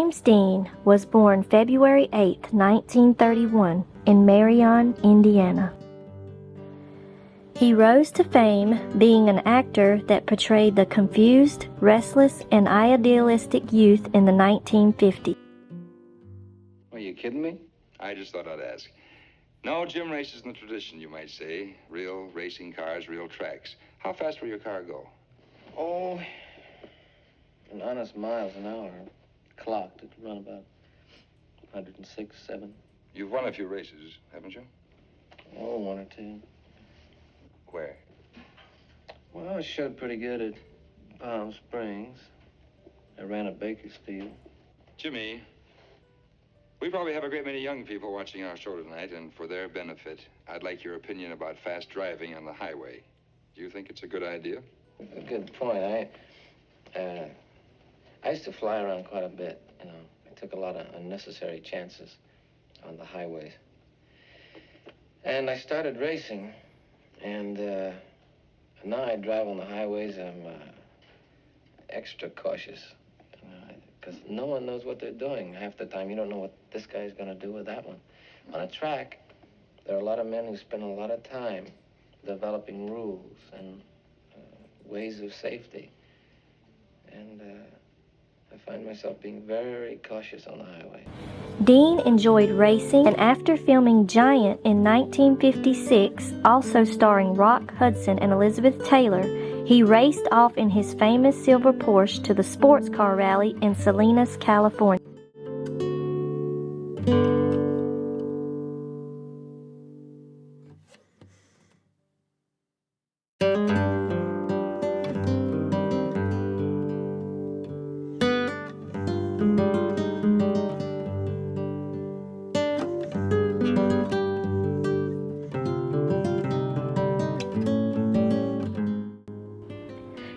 James Dean was born February 8, 1931, in Marion, Indiana. He rose to fame being an actor that portrayed the confused, restless, and idealistic youth in the 1950s. Are you kidding me? I just thought I'd ask. No, Jim races in the tradition, you might say. Real racing cars, real tracks. How fast will your car go? Oh, an honest miles an hour. Clocked, it run about 106, 7. You've won a few races, haven't you? Oh, 1 or 2. Where? Well, I showed pretty good at Palm Springs. I ran at Bakersfield. Jimmy, we probably have a great many young people watching our show tonight, and for their benefit, I'd like your opinion about fast driving on the highway. Do you think it's a good idea? A good point. I used to fly around quite a bit, you know. I took a lot of unnecessary chances on the highways. And I started racing, and now I drive on the highways. I'm extra cautious, because no one knows what they're doing. Half the time, you don't know what this guy's going to do with that one. On a track, there are a lot of men who spend a lot of time developing rules and ways of safety. And I find myself being very cautious on the highway. Dean enjoyed racing, and after filming Giant in 1956, also starring Rock Hudson and Elizabeth Taylor, he raced off in his famous silver Porsche to the sports car rally in Salinas, California.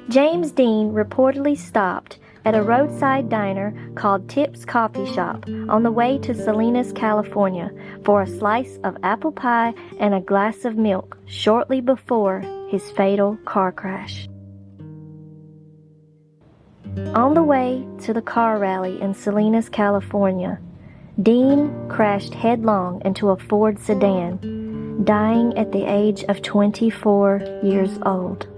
James Dean reportedly stopped at a roadside diner called Tip's Coffee Shop on the way to Salinas, California, for a slice of apple pie and a glass of milk shortly before his fatal car crash. On the way to the car rally in Salinas, California, Dean crashed headlong into a Ford sedan, dying at the age of 24 years old.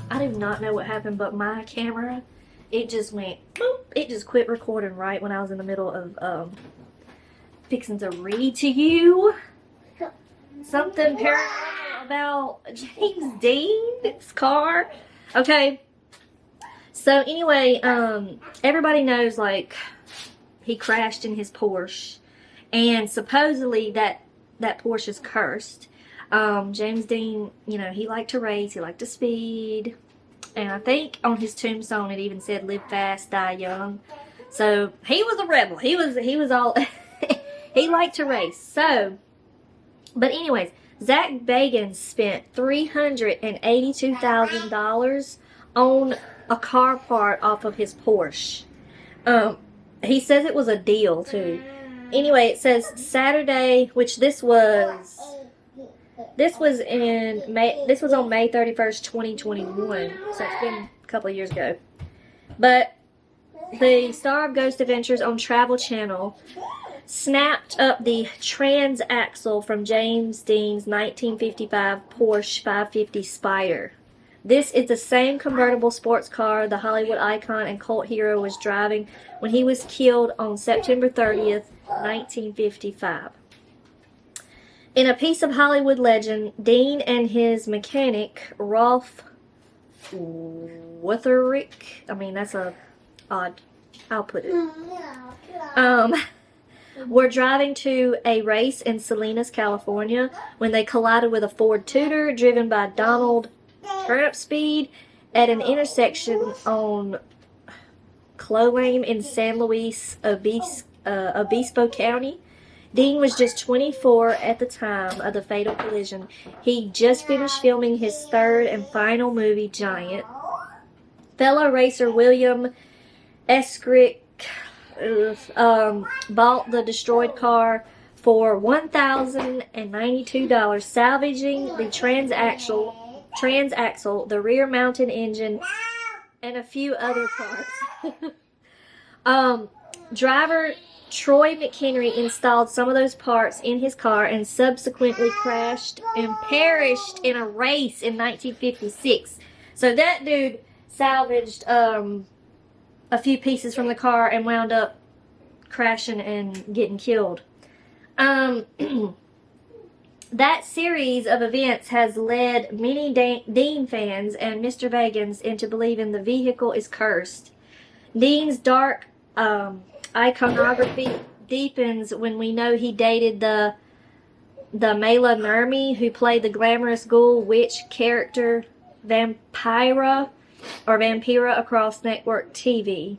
I do not know what happened, but my camera, it just went boop. It just quit recording right when I was in the middle of fixing to read to you. something paranormal about James Dean's car. Okay. So anyway, everybody knows, like, he crashed in his Porsche, and supposedly that Porsche is cursed. James Dean, you know, he liked to race, he liked to speed, and I think on his tombstone it even said "Live fast, die young." So he was a rebel. He was all he liked to race. So, but anyways, Zach Bagans spent $382,000 on a car part off of his Porsche. He says it was a deal too. Anyway, it says Saturday, which this was in May. This was on May 31st, 2021. So it's been a couple of years ago. But the star of Ghost Adventures on Travel Channel snapped up the transaxle from James Dean's 1955 Porsche 550 Spyder. This is the same convertible sports car the Hollywood icon and cult hero was driving when he was killed on September 30th, 1955. In a piece of Hollywood legend, Dean and his mechanic, Rolf Wutherick, I mean, that's a odd, I'll put it, were driving to a race in Salinas, California, when they collided with a Ford Tudor driven by Donald Turnip Speed at an intersection on Clolane in San Luis Obispo County. Dean was just 24 at the time of the fatal collision. He just finished filming his third and final movie, Giant. Fellow racer William Eskrick bought the destroyed car for $1,092, salvaging the transaxle, the rear mounted engine, and a few other parts. Driver Troy McHenry installed some of those parts in his car and subsequently crashed and perished in a race in 1956. So that dude salvaged a few pieces from the car and wound up crashing and getting killed. That series of events has led many Dean fans and Mr. Vegans into believing the vehicle is cursed. Dean's dark iconography deepens when we know he dated the Mela Nurmi, who played the glamorous ghoul witch character Vampira across network TV.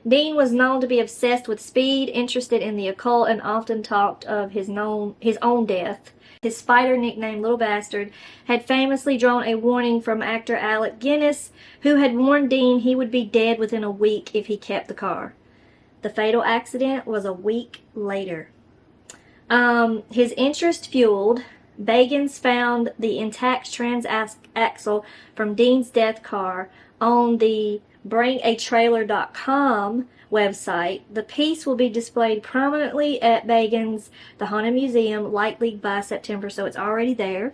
Dean was known to be obsessed with speed, interested in the occult, and often talked of his own death. His spider, nicknamed Little Bastard, had famously drawn a warning from actor Alec Guinness, who had warned Dean he would be dead within a week if he kept the car. The fatal accident was a week later. His interest fueled, Bagans found the intact transaxle from Dean's death car on the bringatrailer.com website. The piece will be displayed prominently at Bagans' The Haunted Museum, likely by September, so it's already there.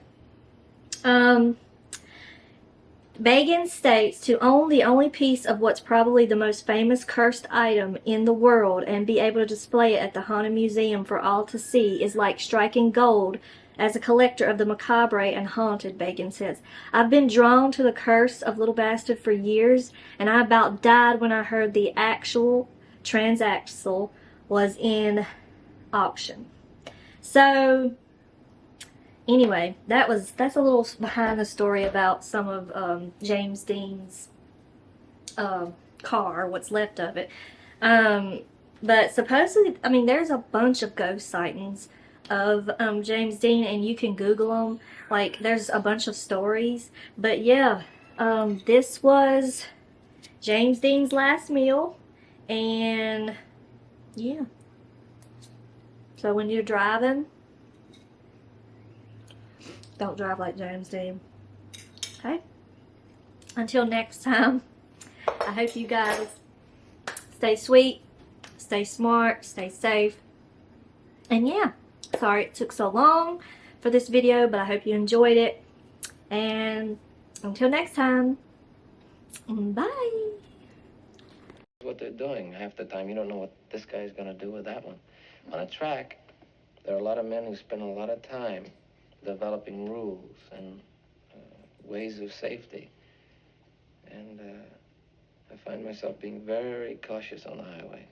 Bagans states to own the only piece of what's probably the most famous cursed item in the world and be able to display it at the Haunted Museum for all to see is like striking gold as a collector of the macabre and haunted, Bagans says. I've been drawn to the curse of Little Bastard for years, and I about died when I heard the actual transaxle was in auction. So anyway, that's a little behind the story about some of James Dean's car, what's left of it. But supposedly, I mean, there's a bunch of ghost sightings of James Dean, and you can Google them. Like, there's a bunch of stories. But yeah, this was James Dean's last meal, and yeah. So when you're driving, don't drive like James Dean. Okay? Until next time, I hope you guys stay sweet, stay smart, stay safe. And yeah, sorry it took so long for this video, but I hope you enjoyed it. And until next time, bye. What they're doing half the time. You don't know what this guy's going to do with that one. On a track, there are a lot of men who spend a lot of time developing rules and ways of safety. And I find myself being very cautious on the highway.